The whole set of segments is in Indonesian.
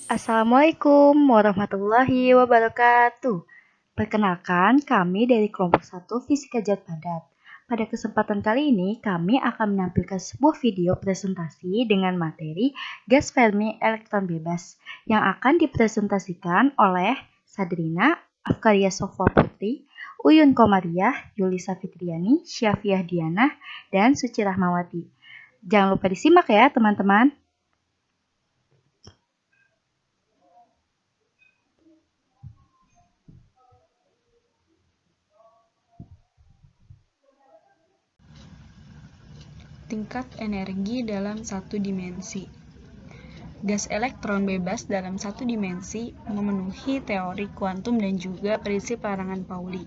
Assalamualaikum warahmatullahi wabarakatuh. Perkenalkan, kami dari kelompok 1 Fisika Zat Padat. Pada kesempatan kali ini, kami akan menampilkan sebuah video presentasi dengan materi gas Fermi elektron bebas yang akan dipresentasikan oleh Sadrina, Afkaria Sofwa Putri, Uyun Komariah, Yulisa Fitriani, Syafiah Diana, dan Suci Rahmawati. Jangan lupa disimak ya teman-teman. Tingkat energi dalam satu dimensi. Gas elektron bebas dalam satu dimensi memenuhi teori kuantum dan juga prinsip larangan Pauli.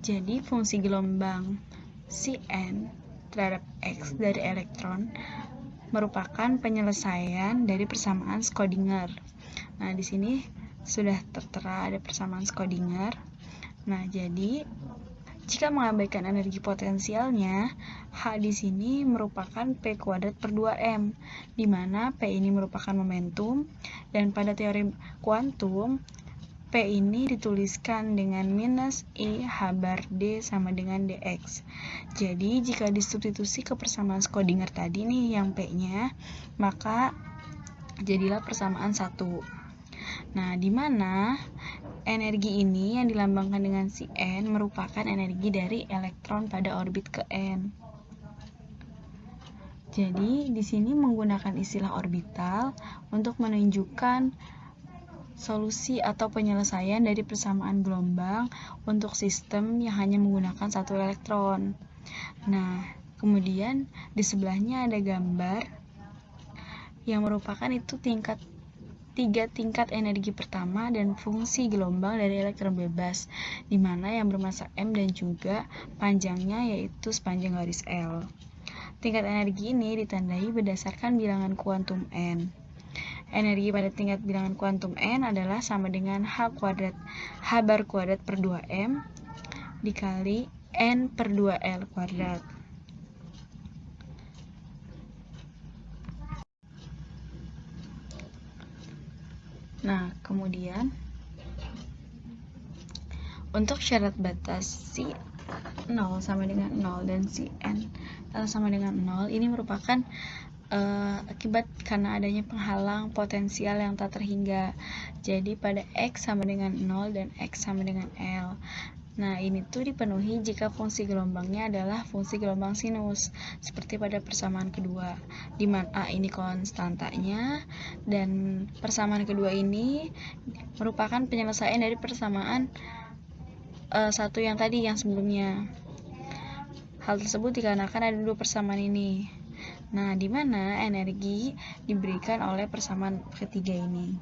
Jadi fungsi gelombang Cn terhadap X dari elektron merupakan penyelesaian dari persamaan Schrödinger. Nah, di sini sudah tertera ada persamaan Schrödinger. Nah, jadi jika mengabaikan energi potensialnya, H di sini merupakan P kuadrat per 2M, di mana P ini merupakan momentum, dan pada teori kuantum, P ini dituliskan dengan minus I H bar D sama dengan dx. Jadi, jika disubstitusi ke persamaan Schrödinger tadi nih, yang P-nya, maka jadilah persamaan 1. Nah, di mana energi ini yang dilambangkan dengan Cn merupakan energi dari elektron pada orbit ke n. Jadi, di sini menggunakan istilah orbital untuk menunjukkan solusi atau penyelesaian dari persamaan gelombang untuk sistem yang hanya menggunakan satu elektron. Nah, kemudian di sebelahnya ada gambar yang merupakan itu tiga tingkat energi pertama dan fungsi gelombang dari elektron bebas, di mana yang bermassa m dan juga panjangnya yaitu sepanjang garis L. Tingkat energi ini ditandai berdasarkan bilangan kuantum n. Energi pada tingkat bilangan kuantum n adalah sama dengan h bar kuadrat per 2m dikali n per 2l kuadrat. Nah, kemudian untuk syarat batas si 0 sama dengan 0 dan si n sama dengan 0 ini merupakan akibat karena adanya penghalang potensial yang tak terhingga. Jadi pada X sama dengan 0 dan X sama dengan L. Nah, ini tuh dipenuhi jika fungsi gelombangnya adalah fungsi gelombang sinus, seperti pada persamaan kedua, di mana A ini konstantanya, dan persamaan kedua ini merupakan penyelesaian dari persamaan satu yang tadi, yang sebelumnya. Hal tersebut dikarenakan ada dua persamaan ini. Nah, di mana energi diberikan oleh persamaan ketiga ini.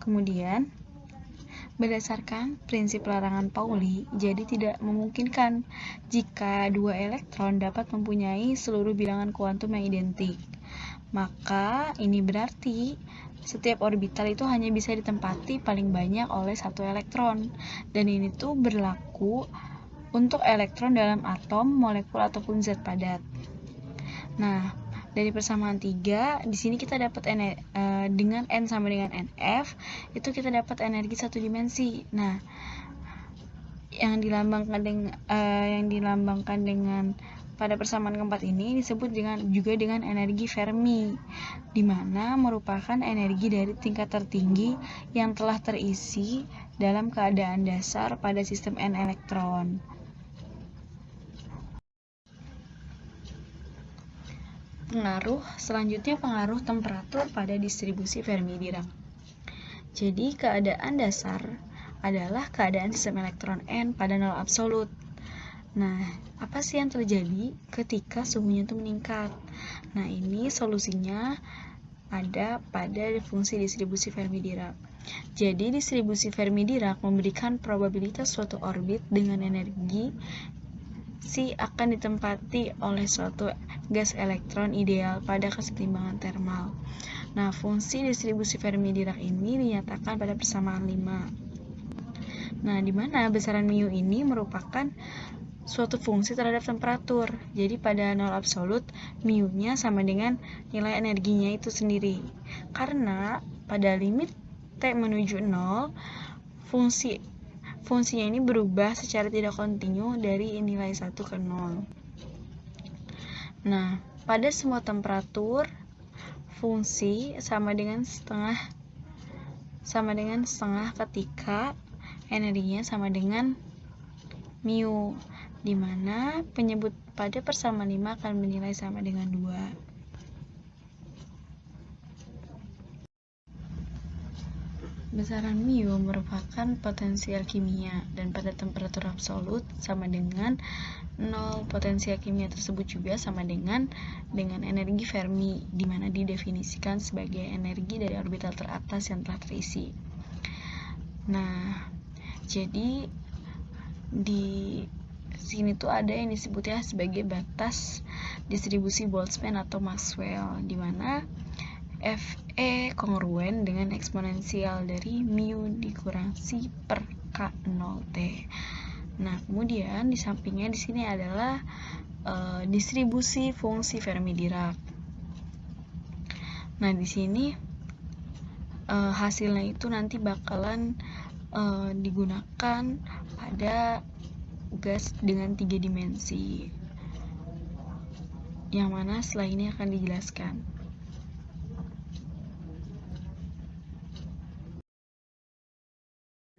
Kemudian, berdasarkan prinsip larangan Pauli, jadi tidak memungkinkan jika dua elektron dapat mempunyai seluruh bilangan kuantum yang identik. Maka ini berarti setiap orbital itu hanya bisa ditempati paling banyak oleh satu elektron. Dan ini tuh berlaku untuk elektron dalam atom, molekul ataupun zat padat. Nah, dari persamaan 3, di sini kita dapat dengan N sama dengan NF, itu kita dapat energi satu dimensi. Nah, yang dilambangkan dengan pada persamaan keempat ini disebut juga dengan energi Fermi, di mana merupakan energi dari tingkat tertinggi yang telah terisi dalam keadaan dasar pada sistem N elektron. Selanjutnya pengaruh temperatur pada distribusi Fermi-Dirac. Jadi keadaan dasar adalah keadaan sistem elektron N pada nol absolut. Nah, apa sih yang terjadi ketika suhunya itu meningkat? Nah, ini solusinya ada pada fungsi distribusi Fermi-Dirac. Jadi distribusi Fermi-Dirac memberikan probabilitas suatu orbit dengan energi Si akan ditempati oleh suatu gas elektron ideal pada kesetimbangan termal. Nah, fungsi distribusi Fermi-Dirac ini dinyatakan pada persamaan 5. Nah, di mana besaran mu ini merupakan suatu fungsi terhadap temperatur. Jadi pada nol absolut, mu-nya sama dengan nilai energinya itu sendiri. Karena pada limit T menuju 0, fungsinya ini berubah secara tidak kontinu dari nilai 1 ke 0. Nah, pada semua temperatur, fungsi sama dengan setengah ketika energinya sama dengan mu, di mana penyebut pada persamaan 5 akan bernilai sama dengan 2. Besaran mu merupakan potensial kimia, dan pada temperatur absolut sama dengan 0. Potensial kimia tersebut juga sama dengan energi Fermi, di mana didefinisikan sebagai energi dari orbital teratas yang telah terisi. Nah, jadi di sini tuh ada yang disebutnya sebagai batas distribusi Boltzmann atau Maxwell, di mana Fe kongruen dengan eksponensial dari mu dikurang si per K0T. Nah, kemudian di sampingnya di sini adalah distribusi fungsi Fermi-Dirac. Nah, di sini hasilnya itu nanti bakalan digunakan pada gas dengan 3 dimensi, yang mana setelah ini akan dijelaskan.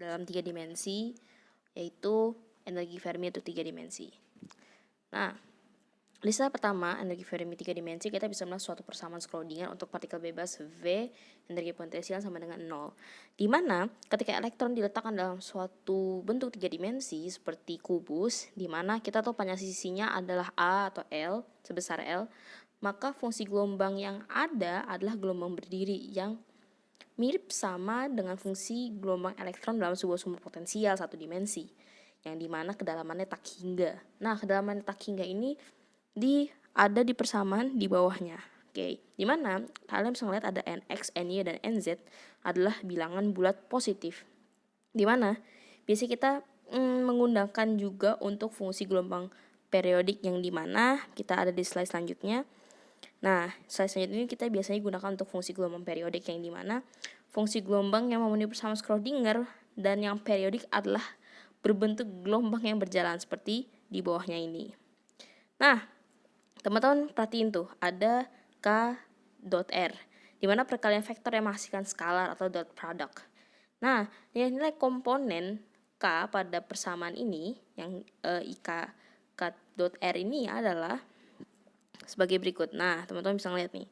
Dalam 3 dimensi, yaitu energi Fermi untuk 3 dimensi. Nah, lista pertama, energi Fermi 3 dimensi, kita bisa melihat suatu persamaan Schrödinger untuk partikel bebas V, energi potensial sama dengan 0. Di mana ketika elektron diletakkan dalam suatu bentuk 3 dimensi seperti kubus, di mana kita tahu panjang sisinya adalah A atau L, sebesar L, maka fungsi gelombang yang ada adalah gelombang berdiri yang mirip sama dengan fungsi gelombang elektron dalam sebuah sumber potensial satu dimensi, yang dimana kedalamannya tak hingga. Nah, kedalaman tak hingga ini ada di persamaan di bawahnya. Oke, dimana kalian bisa melihat ada Nx, Ny, dan Nz adalah bilangan bulat positif. Dimana biasanya kita menggunakan juga untuk fungsi gelombang periodik, yang dimana kita ada di slide selanjutnya. Nah, slide selanjutnya ini kita biasanya gunakan untuk fungsi gelombang periodik, yang dimana fungsi gelombang yang memenuhi persamaan Schrödinger dan yang periodik adalah berbentuk gelombang yang berjalan seperti di bawahnya ini. Nah, teman-teman perhatiin tuh, ada K.R, di mana perkalian vektor yang menghasilkan skalar atau dot product. Nah, nilai komponen K pada persamaan ini, yang IK K.R ini adalah sebagai berikut. Nah, teman-teman bisa lihat nih,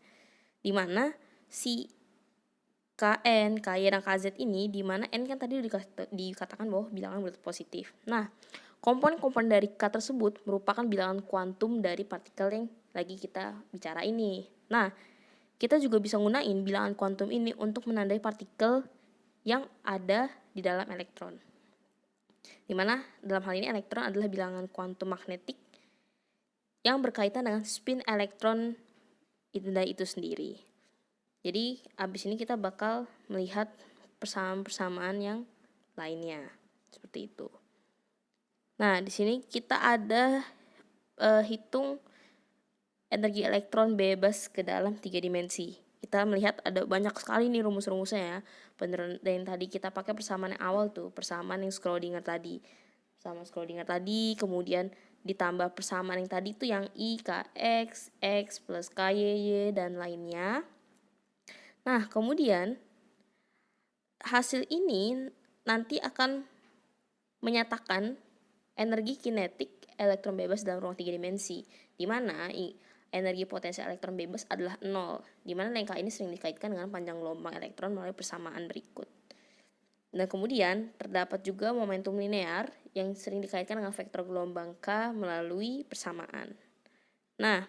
di mana si Kn, Ky, dan Kz ini, di mana N kan tadi dikatakan bahwa bilangan bulat positif. Nah, komponen-komponen dari K tersebut merupakan bilangan kuantum dari partikel yang lagi kita bicara ini. Nah, kita juga bisa gunain bilangan kuantum ini untuk menandai partikel yang ada di dalam elektron. Dimana dalam hal ini elektron adalah bilangan kuantum magnetik yang berkaitan dengan spin elektron itu sendiri. Jadi abis ini kita bakal melihat persamaan-persamaan yang lainnya seperti itu. Nah, di sini kita ada hitung energi elektron bebas ke dalam 3 dimensi. Kita melihat ada banyak sekali nih rumus-rumusnya ya. Bener dari tadi kita pakai persamaan yang awal tuh, persamaan yang Schrödinger tadi. Persamaan Schrödinger tadi, kemudian ditambah persamaan yang tadi tuh yang I, Kx, X plus Ky, dan lainnya. Nah, kemudian hasil ini nanti akan menyatakan energi kinetik elektron bebas dalam ruang 3 dimensi, di mana energi potensial elektron bebas adalah 0, di mana lengkap ini sering dikaitkan dengan panjang gelombang elektron melalui persamaan berikut. Dan kemudian terdapat juga momentum linear yang sering dikaitkan dengan vektor gelombang K melalui persamaan. Nah,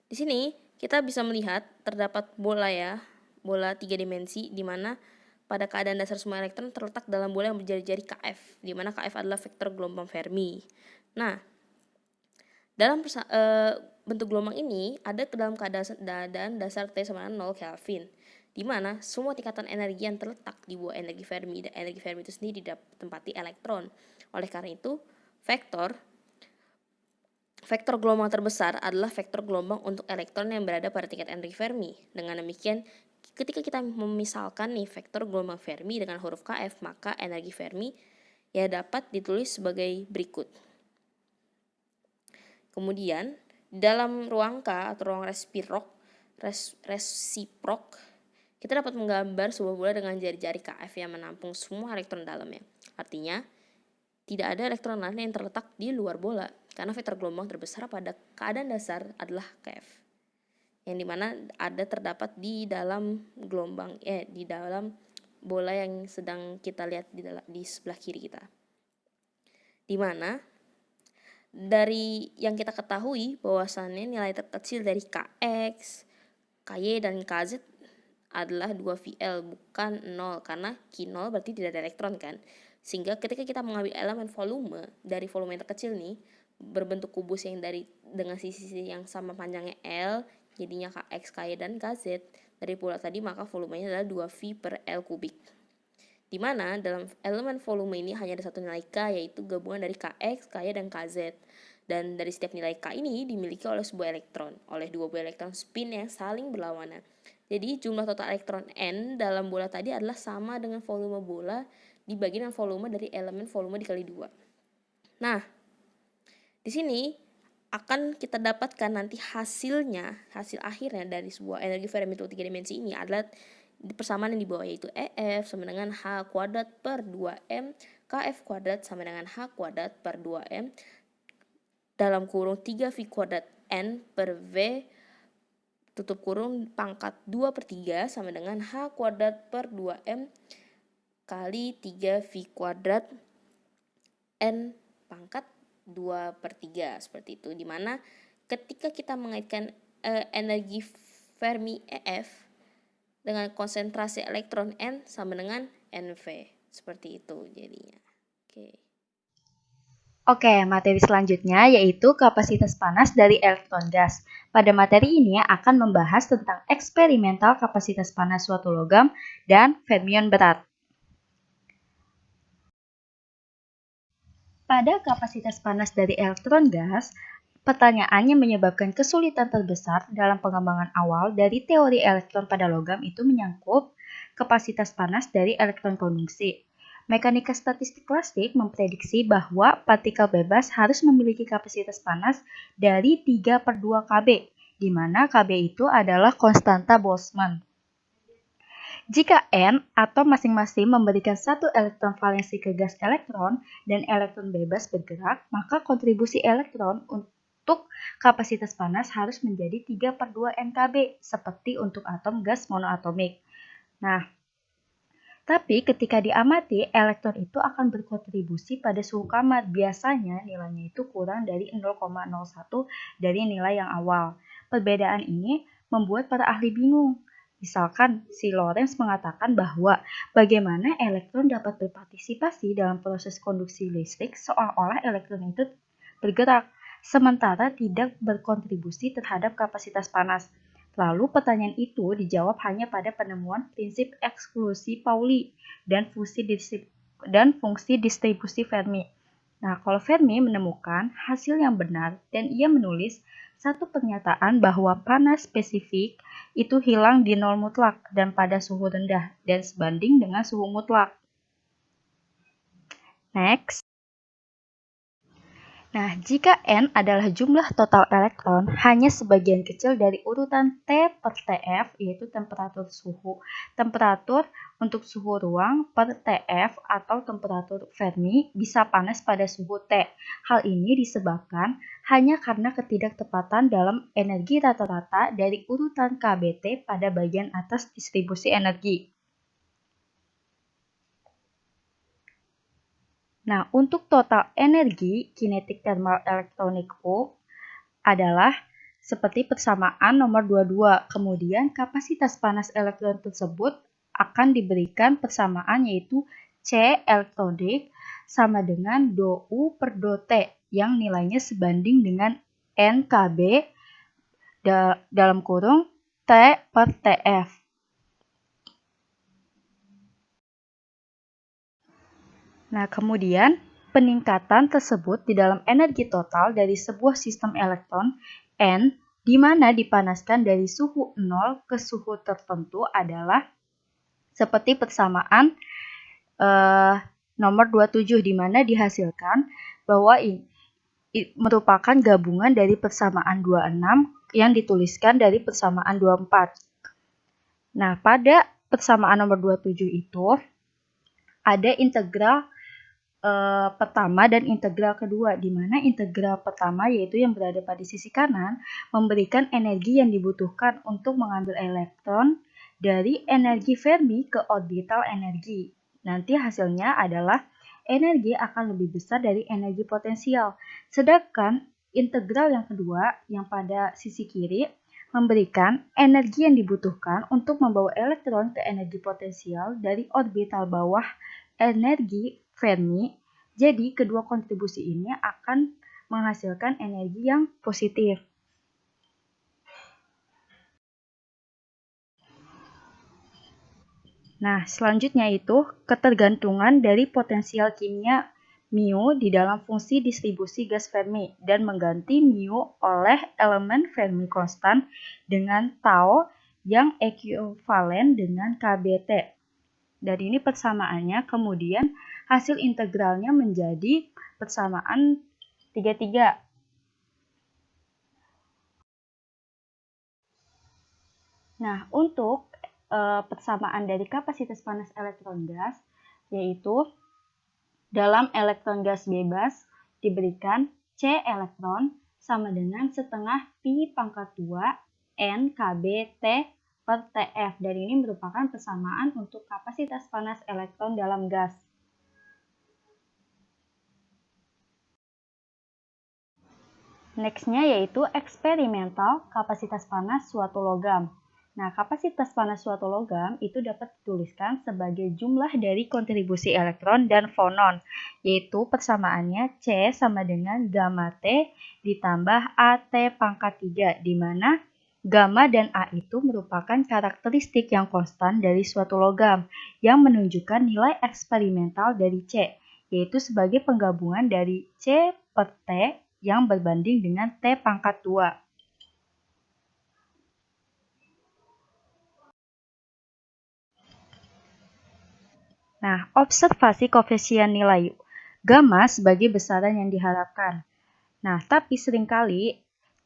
di sini kita bisa melihat terdapat bola 3 dimensi, di mana pada keadaan dasar semua elektron terletak dalam bola yang berjari-jari Kf, di mana Kf adalah vektor gelombang Fermi. Nah, dalam bentuk gelombang ini ada ke dalam keadaan dasar T sama 0 Kelvin, di mana semua tingkatan energi yang terletak di bawah energi Fermi, dan energi Fermi itu sendiri ditempati elektron. Oleh karena itu, vektor vektor gelombang terbesar adalah vektor gelombang untuk elektron yang berada pada tingkat energi Fermi. Dengan demikian, ketika kita memisalkan nih vektor gelombang Fermi dengan huruf Kf, maka energi Fermi ya dapat ditulis sebagai berikut. Kemudian, dalam ruang K atau ruang resiprok, kita dapat menggambar sebuah bola dengan jari-jari Kf yang menampung semua elektron dalamnya. Artinya, tidak ada elektron lain yang terletak di luar bola, karena vektor gelombang terbesar pada keadaan dasar adalah Kf, yang dimana ada terdapat di dalam gelombang, di dalam bola yang sedang kita lihat di sebelah kiri kita. Dimana dari yang kita ketahui bahwasannya nilai terkecil dari Kx, Ky, dan Kz adalah 2VL, bukan 0, karena Q0 berarti tidak ada elektron kan. Sehingga ketika kita mengambil elemen volume dari volume yang terkecil nih, berbentuk kubus yang dengan sisi yang sama panjangnya L, jadinya Kx, Ky, dan Kz dari bola tadi, maka volumenya adalah 2V per L kubik. Dimana dalam elemen volume ini hanya ada satu nilai K, yaitu gabungan dari Kx, Ky, dan Kz. Dan dari setiap nilai K ini dimiliki oleh sebuah elektron, oleh dua buah elektron spin yang saling berlawanan. Jadi jumlah total elektron N dalam bola tadi adalah sama dengan volume bola dibagi dengan volume dari elemen volume dikali 2. Nah, di sini akan kita dapatkan nanti hasil akhirnya dari sebuah energi Fermi untuk 3 dimensi ini adalah persamaan yang di bawah, yaitu EF sama dengan H kuadrat per 2M, KF kuadrat sama dengan H kuadrat per 2M, dalam kurung 3V kuadrat N per V tutup kurung pangkat 2/3 sama dengan H kuadrat per 2M kali 3V kuadrat N pangkat 2/3, seperti itu. Dimana ketika kita mengaitkan energi Fermi EF dengan konsentrasi elektron N sama dengan NV, seperti itu jadinya. Oke, materi selanjutnya yaitu kapasitas panas dari elektron gas. Pada materi ini akan membahas tentang eksperimental kapasitas panas suatu logam dan fermion berat. Pada kapasitas panas dari elektron gas, pertanyaannya menyebabkan kesulitan terbesar dalam pengembangan awal dari teori elektron pada logam itu menyangkut kapasitas panas dari elektron kondunsi. Mekanika statistik klasik memprediksi bahwa partikel bebas harus memiliki kapasitas panas dari 3/2 Kb, di mana Kb itu adalah konstanta Boltzmann. Jika N atau masing-masing memberikan satu elektron valensi ke gas elektron dan elektron bebas bergerak, maka kontribusi elektron untuk kapasitas panas harus menjadi 3/2 NKB, seperti untuk atom gas monoatomik. Nah, tapi ketika diamati, elektron itu akan berkontribusi pada suhu kamar. Biasanya nilainya itu kurang dari 0,01 dari nilai yang awal. Perbedaan ini membuat para ahli bingung. Misalkan, si Lorentz mengatakan bahwa bagaimana elektron dapat berpartisipasi dalam proses konduksi listrik seolah-olah elektron itu bergerak, sementara tidak berkontribusi terhadap kapasitas panas. Lalu pertanyaan itu dijawab hanya pada penemuan prinsip eksklusi Pauli dan fungsi distribusi Fermi. Nah, kalau Fermi menemukan hasil yang benar dan ia menulis satu pernyataan bahwa panas spesifik itu hilang di nol mutlak dan pada suhu rendah dan sebanding dengan suhu mutlak. Next. Nah, jika N adalah jumlah total elektron, hanya sebagian kecil dari urutan T per Tf, yaitu temperatur untuk suhu ruang per Tf atau temperatur Fermi bisa panas pada suhu T. Hal ini disebabkan hanya karena ketidaktepatan dalam energi rata-rata dari urutan KBT pada bagian atas distribusi energi. Nah, untuk total energi kinetik thermal elektronik U adalah seperti persamaan nomor 22. Kemudian kapasitas panas elektron tersebut akan diberikan persamaan yaitu C elektronik sama dengan dou per dou T yang nilainya sebanding dengan NKB dalam kurung T per Tf. Nah, kemudian peningkatan tersebut di dalam energi total dari sebuah sistem elektron N, di mana dipanaskan dari suhu 0 ke suhu tertentu adalah seperti persamaan nomor 27, di mana dihasilkan bahwa merupakan gabungan dari persamaan 26 yang dituliskan dari persamaan 24. Nah, pada persamaan nomor 27 itu ada integral pertama dan integral kedua, di mana integral pertama yaitu yang berada pada sisi kanan memberikan energi yang dibutuhkan untuk mengambil elektron dari energi Fermi ke orbital energi. Nanti hasilnya adalah energi akan lebih besar dari energi potensial. Sedangkan integral yang kedua yang pada sisi kiri memberikan energi yang dibutuhkan untuk membawa elektron ke energi potensial dari orbital bawah energi Fermi. Jadi, kedua kontribusi ini akan menghasilkan energi yang positif. Nah, selanjutnya itu ketergantungan dari potensial kimia mu di dalam fungsi distribusi gas Fermi dan mengganti mu oleh elemen Fermi konstan dengan tau yang ekuivalen dengan KBT. Dari ini persamaannya, kemudian hasil integralnya menjadi persamaan 33. Nah, untuk persamaan dari kapasitas panas elektron gas, yaitu dalam elektron gas bebas diberikan C elektron sama dengan setengah pi pangkat 2 N KB T per TF. Dan ini merupakan persamaan untuk kapasitas panas elektron dalam gas. Next-nya yaitu eksperimental kapasitas panas suatu logam. Nah, kapasitas panas suatu logam itu dapat dituliskan sebagai jumlah dari kontribusi elektron dan fonon, yaitu persamaannya C sama dengan gamma T ditambah AT pangkat 3, di mana gamma dan A itu merupakan karakteristik yang konstan dari suatu logam yang menunjukkan nilai eksperimental dari C, yaitu sebagai penggabungan dari C per T yang berbanding dengan T pangkat 2. Nah, observasi koefisien nilai gamma sebagai besaran yang diharapkan. Nah, tapi seringkali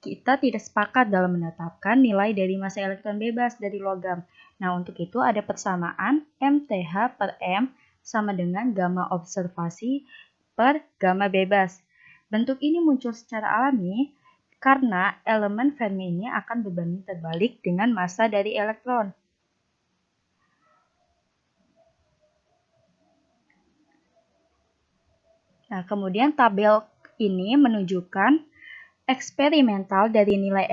kita tidak sepakat dalam menetapkan nilai dari massa elektron bebas dari logam. Nah, untuk itu ada persamaan MTH per M sama dengan gamma observasi per gamma bebas. Bentuk ini muncul secara alami karena elemen Fermi ini akan berbanding terbalik dengan massa dari elektron. Nah, kemudian tabel ini menunjukkan eksperimental dari nilai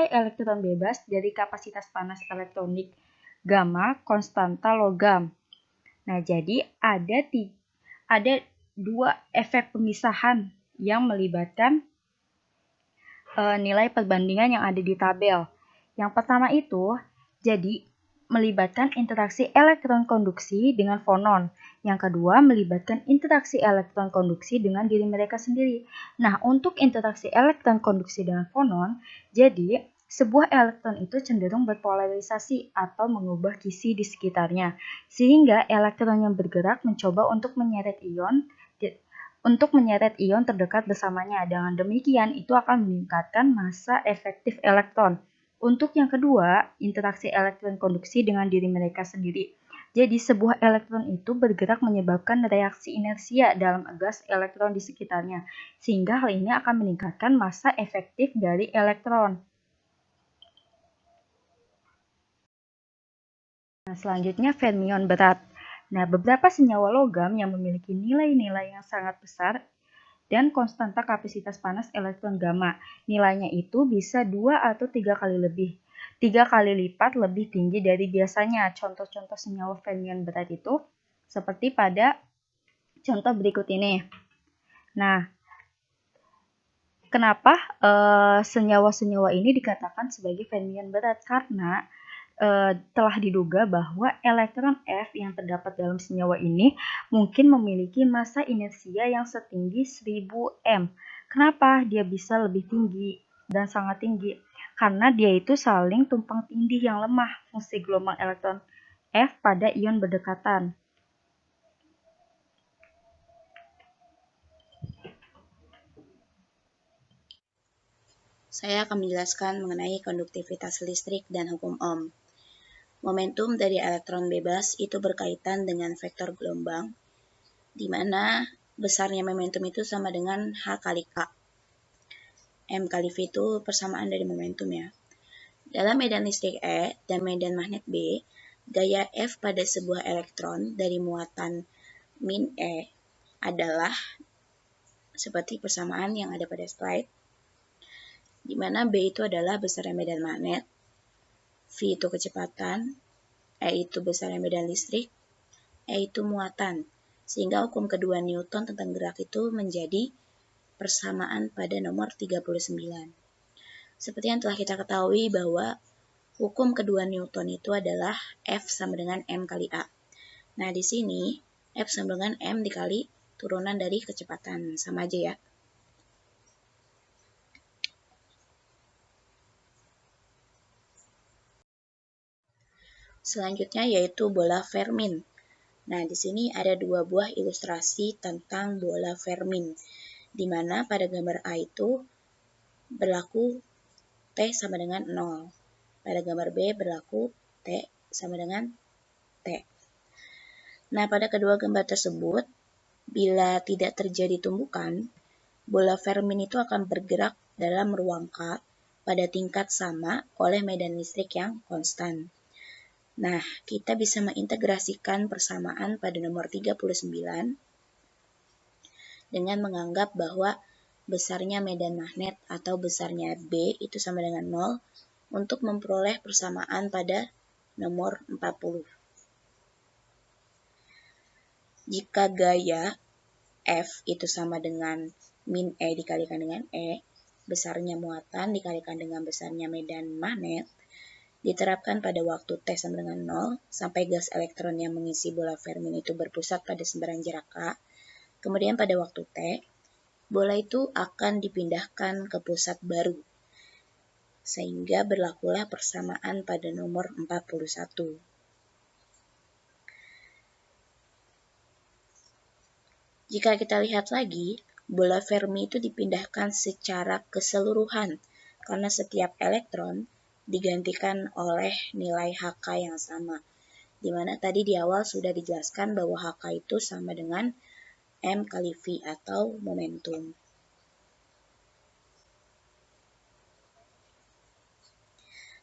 elektron bebas dari kapasitas panas elektronik gamma konstanta logam. Nah, jadi ada dua efek pemisahan yang melibatkan nilai perbandingan yang ada di tabel. Yang pertama itu jadi melibatkan interaksi elektron konduksi dengan fonon. Yang kedua, melibatkan interaksi elektron konduksi dengan diri mereka sendiri. Nah, untuk interaksi elektron konduksi dengan fonon, jadi sebuah elektron itu cenderung berpolarisasi atau mengubah gizi di sekitarnya, sehingga elektron yang bergerak mencoba untuk menyeret ion terdekat bersamanya. Dengan demikian, itu akan meningkatkan massa efektif elektron. Untuk yang kedua, interaksi elektron konduksi dengan diri mereka sendiri. Jadi, sebuah elektron itu bergerak menyebabkan reaksi inersia dalam gas elektron di sekitarnya, sehingga hal ini akan meningkatkan massa efektif dari elektron. Nah, selanjutnya fermion berat. Nah, beberapa senyawa logam yang memiliki nilai-nilai yang sangat besar dan konstanta kapasitas panas elektron gamma. Nilainya itu bisa 2 atau 3 kali lipat lebih tinggi dari biasanya. Contoh-contoh senyawa fermion berat itu seperti pada contoh berikut ini. Nah, kenapa senyawa-senyawa ini dikatakan sebagai fermion berat? Karena telah diduga bahwa elektron F yang terdapat dalam senyawa ini mungkin memiliki massa inersia yang setinggi 1000 m. Kenapa dia bisa lebih tinggi dan sangat tinggi? Karena dia itu saling tumpang tindih yang lemah fungsi gelombang elektron F pada ion berdekatan. Saya akan menjelaskan mengenai konduktivitas listrik dan hukum Ohm. Momentum dari elektron bebas itu berkaitan dengan vektor gelombang, di mana besarnya momentum itu sama dengan H kali K. M kali V itu persamaan dari momentum ya. Dalam medan listrik E dan medan magnet B, gaya F pada sebuah elektron dari muatan min E adalah seperti persamaan yang ada pada slide, di mana B itu adalah besarnya medan magnet, V itu kecepatan, E itu besarnya medan listrik, E itu muatan, sehingga hukum kedua Newton tentang gerak itu menjadi persamaan pada nomor 39. Seperti yang telah kita ketahui bahwa hukum kedua Newton itu adalah F sama dengan M kali A. Nah, di sini F sama dengan M dikali turunan dari kecepatan, sama aja ya. Selanjutnya yaitu bola Fermi. Nah, di sini ada dua buah ilustrasi tentang bola Fermi, di mana pada gambar A itu berlaku T sama dengan 0. Pada gambar B berlaku T sama dengan T. Nah, pada kedua gambar tersebut, bila tidak terjadi tumbukan, bola Fermi itu akan bergerak dalam ruang K pada tingkat sama oleh medan listrik yang konstan. Nah, kita bisa mengintegrasikan persamaan pada nomor 39 dengan menganggap bahwa besarnya medan magnet atau besarnya B itu sama dengan 0 untuk memperoleh persamaan pada nomor 40. Jika gaya F itu sama dengan min E dikalikan dengan E, besarnya muatan dikalikan dengan besarnya medan magnet, diterapkan pada waktu T sama dengan 0 sampai gas elektron yang mengisi bola Fermi itu berpusat pada sembarang jarak K. Kemudian pada waktu T, bola itu akan dipindahkan ke pusat baru, sehingga berlakulah persamaan pada nomor 41. Jika kita lihat lagi, bola Fermi itu dipindahkan secara keseluruhan karena setiap elektron digantikan oleh nilai HK yang sama. Di mana tadi di awal sudah dijelaskan bahwa HK itu sama dengan M kali V atau momentum.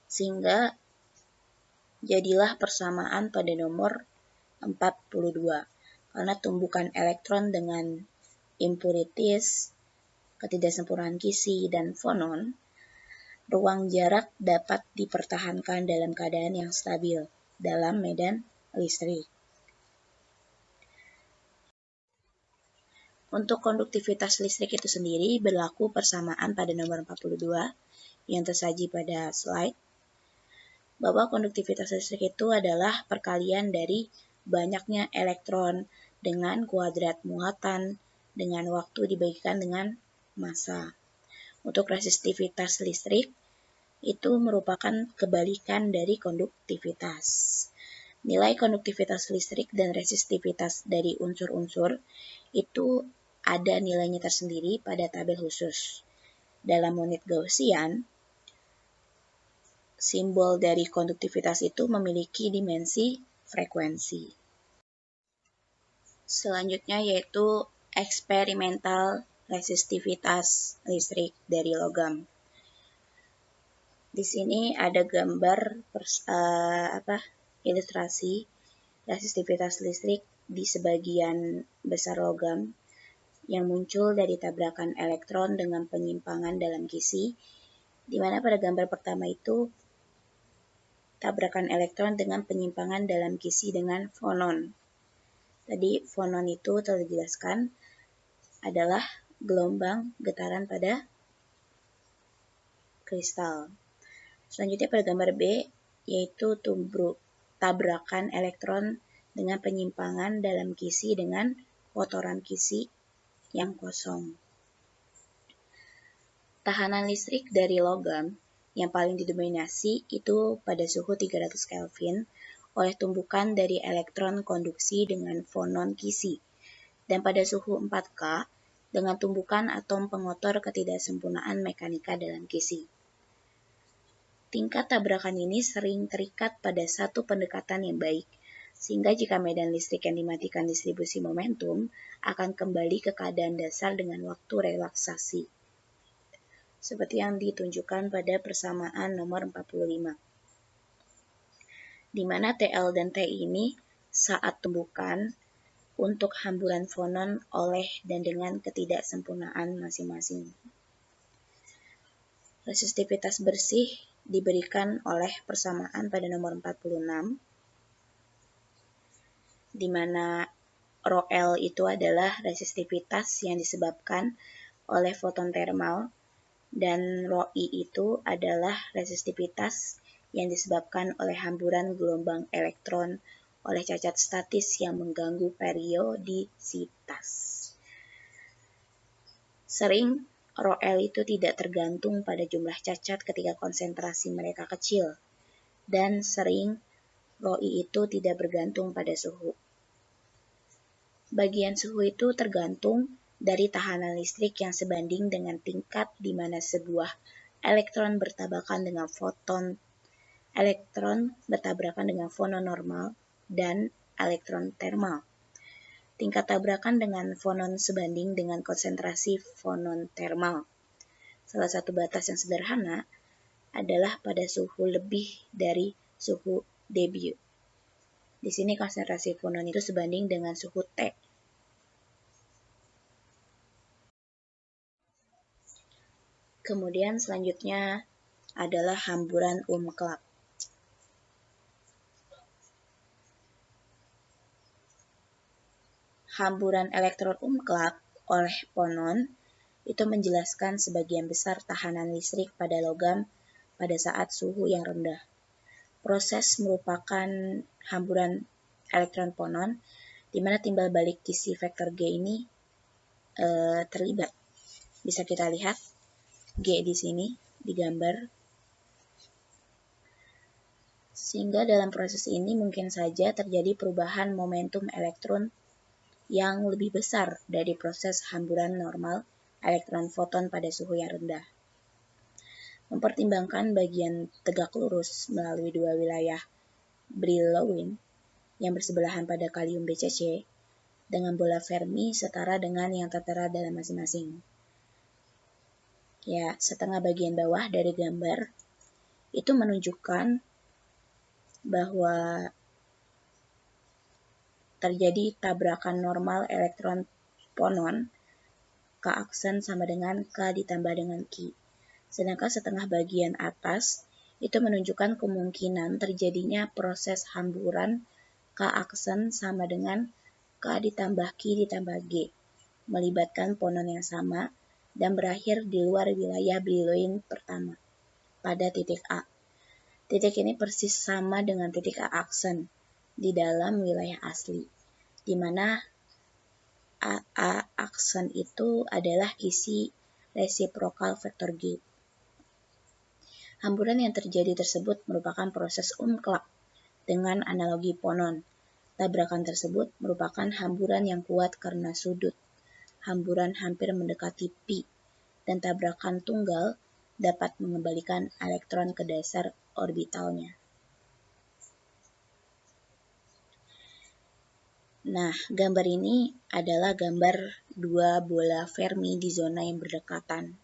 Sehingga jadilah persamaan pada nomor 42. Karena tumbukan elektron dengan impurities, ketidaksempurnaan Kisi, dan fonon, ruang jarak dapat dipertahankan dalam keadaan yang stabil dalam medan listrik. Untuk konduktivitas listrik itu sendiri berlaku persamaan pada nomor 42 yang tersaji pada slide, bahwa konduktivitas listrik itu adalah perkalian dari banyaknya elektron dengan kuadrat muatan dengan waktu dibagikan dengan massa. Untuk resistivitas listrik, itu merupakan kebalikan dari konduktivitas. Nilai konduktivitas listrik dan resistivitas dari unsur-unsur itu ada nilainya tersendiri pada tabel khusus. Dalam unit Gaussian, simbol dari konduktivitas itu memiliki dimensi frekuensi. Selanjutnya yaitu eksperimental resistivitas listrik dari logam. Di sini ada gambar ilustrasi resistivitas listrik di sebagian besar logam yang muncul dari tabrakan elektron dengan penyimpangan dalam Kisi, di mana pada gambar pertama itu tabrakan elektron dengan penyimpangan dalam Kisi dengan fonon. Tadi fonon itu telah dijelaskan adalah gelombang getaran pada kristal. Selanjutnya pada gambar B, yaitu tabrakan elektron dengan penyimpangan dalam kisi dengan kotoran kisi yang kosong. Tahanan listrik dari logam yang paling didominasi itu pada suhu 300 Kelvin oleh tumbukan dari elektron konduksi dengan fonon kisi, dan pada suhu 4K dengan tumbukan atom pengotor ketidaksempurnaan mekanika dalam kisi. Tingkat tabrakan ini sering terikat pada satu pendekatan yang baik, sehingga jika medan listrik yang dimatikan distribusi momentum akan kembali ke keadaan dasar dengan waktu relaksasi, seperti yang ditunjukkan pada persamaan nomor 45, di mana TL dan T ini saat tumbukan untuk hamburan fonon oleh dan dengan ketidaksempurnaan masing-masing. Resistivitas bersih diberikan oleh persamaan pada nomor 46, di mana ρL itu adalah resistivitas yang disebabkan oleh foton termal, dan ρI itu adalah resistivitas yang disebabkan oleh hamburan gelombang elektron oleh cacat statis yang mengganggu periodisitas. Sering ρL itu tidak tergantung pada jumlah cacat ketika konsentrasi mereka kecil, dan sering ρI itu tidak bergantung pada suhu. Bagian suhu itu tergantung dari tahanan listrik yang sebanding dengan tingkat di mana sebuah elektron bertabrakan dengan fonon normal dan elektron termal. Tingkat tabrakan dengan fonon sebanding dengan konsentrasi fonon termal. Salah satu batas yang sederhana adalah pada suhu lebih dari suhu debut. Di sini konsentrasi fonon itu sebanding dengan suhu T. Kemudian selanjutnya adalah hamburan Umklapp. Hamburan elektron Umklapp oleh fonon itu menjelaskan sebagian besar tahanan listrik pada logam pada saat suhu yang rendah. Proses merupakan hamburan elektron fonon di mana timbal balik kisi vektor G ini terlibat. Bisa kita lihat G di sini digambar. Sehingga dalam proses ini mungkin saja terjadi perubahan momentum elektron yang lebih besar dari proses hamburan normal elektron foton pada suhu yang rendah. Mempertimbangkan bagian tegak lurus melalui dua wilayah Brillouin yang bersebelahan pada kalium BCC dengan bola Fermi setara dengan yang tertera dalam masing-masing. Ya, setengah bagian bawah dari gambar itu menunjukkan bahwa terjadi tabrakan normal elektron fonon K aksen sama dengan K ditambah dengan Q. Sedangkan setengah bagian atas itu menunjukkan kemungkinan terjadinya proses hamburan K aksen sama dengan K ditambah Q ditambah G, melibatkan fonon yang sama dan berakhir di luar wilayah Brillouin pertama, pada titik A. Titik ini persis sama dengan titik A aksen di dalam wilayah asli, di mana A aksen itu adalah kisi resiprokal vektor G. Hamburan yang terjadi tersebut merupakan proses Umklapp dengan analogi fonon. Tabrakan tersebut merupakan hamburan yang kuat karena sudut. Hamburan hampir mendekati pi, dan tabrakan tunggal dapat mengembalikan elektron ke dasar orbitalnya. Nah, gambar ini adalah gambar dua bola Fermi di zona yang berdekatan.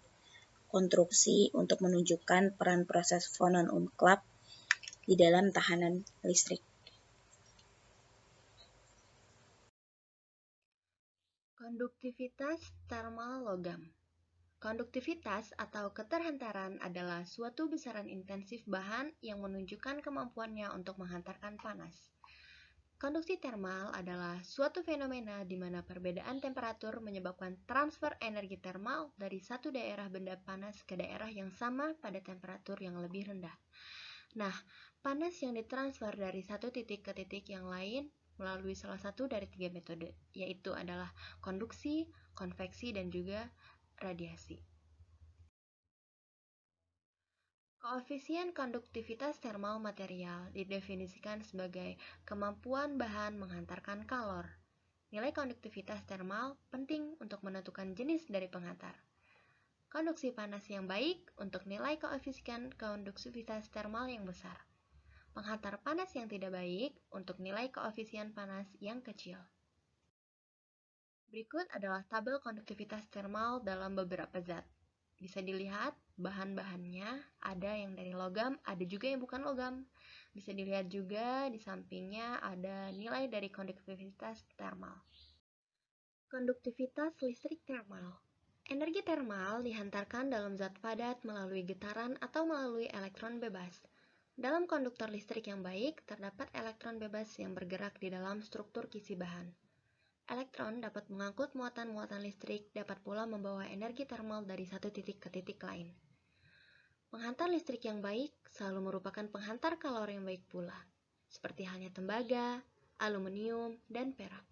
Konstruksi untuk menunjukkan peran proses fonon Umklapp di dalam tahanan listrik. Konduktivitas termal logam. Konduktivitas atau keterhantaran adalah suatu besaran intensif bahan yang menunjukkan kemampuannya untuk menghantarkan panas. Konduksi termal adalah suatu fenomena di mana perbedaan temperatur menyebabkan transfer energi termal dari satu daerah benda panas ke daerah yang sama pada temperatur yang lebih rendah. Nah, panas yang ditransfer dari satu titik ke titik yang lain melalui salah satu dari 3 metode, yaitu adalah konduksi, konveksi, dan juga radiasi. Koefisien konduktivitas termal material didefinisikan sebagai kemampuan bahan menghantarkan kalor. Nilai konduktivitas termal penting untuk menentukan jenis dari penghantar. Konduksi panas yang baik untuk nilai koefisien konduktivitas termal yang besar. Penghantar panas yang tidak baik untuk nilai koefisien panas yang kecil. Berikut adalah tabel konduktivitas termal dalam beberapa zat. Bisa dilihat bahan-bahannya, ada yang dari logam, ada juga yang bukan logam. Bisa dilihat juga di sampingnya ada nilai dari konduktivitas termal. Konduktivitas listrik termal. Energi termal dihantarkan dalam zat padat melalui getaran atau melalui elektron bebas. Dalam konduktor listrik yang baik, terdapat elektron bebas yang bergerak di dalam struktur kisi bahan. Elektron dapat mengangkut muatan-muatan listrik, dapat pula membawa energi termal dari satu titik ke titik lain. Penghantar listrik yang baik selalu merupakan penghantar kalori yang baik pula, seperti halnya tembaga, aluminium, dan perak.